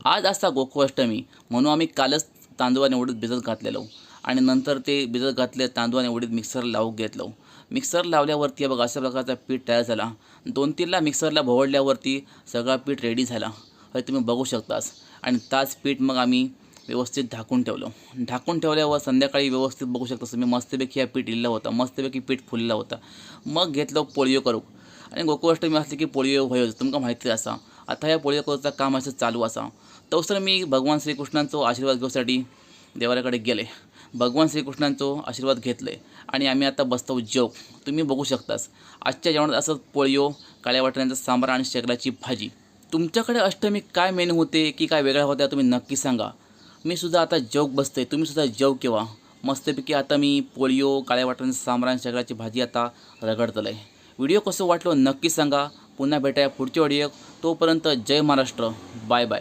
आज असता गोकुळाष्टमी म्हणून आम्ही कालच तांदूळ निवडीत भिजत घातलेलो आणि नंतर ते भिजत घातले तांदूळ निवडीत मिक्सर लावून घेतलो. मिक्सर लावल्यावरती बघा अशा प्रकारचा पीठ तयार झाला. 2-3ला मिक्सरला भोवडल्यावरती सगळा पीठ रेडी झाला. हे तुम्ही बघू शकतास. आणि ताच पीठ मग आम्ही व्यवस्थित झाकून ठेवलं. झाकून ठेवल्यावर संध्याकाळी व्यवस्थित बघू शकता तुम्ही मस्तपैकी हा पीठ इल्ला होता. मस्तपैकी पीठ फुलला होता. मग घेतलं पोळयो करूक आणि गोकुळाष्टमी असली की पोळयो व्हायोच तुमका माहिती असा. आता या पोळयो करूचा काम असं चालू असा. तवसर मी भगवान श्रीकृष्णांचो आशीर्वाद घेण्यासाठी देवाऱ्याकडे गेले. भगवान श्रीकृष्णांचो आशीर्वाद घेतले आणि आम्ही आता बसतो जेव. तुम्ही बघू शकतास आजच्या जेवणात असं पोळयो, काळ्या वाटाण्याचा सांबार आणि शेगलाची भाजी. तुमच्याकडे अष्टमी काय मेनू होते की काय वेगळा होता तुम्ही नक्की सांगा. मी सुद्धा आता जेव बसते, तुम्ही सुद्धा जेव केव्हा. मस्तपैकी आता मी पोळयो, काळ्या वाटाण्याचा सांबार आणि शेगलाची भाजी आता रगडतलं आहे. व्हिडिओ कसं वाटलो नक्की सांगा. पुन्हा भेटाया पुढच्या व्हिडिओ. तोपर्यंत जय महाराष्ट्र. Bye bye.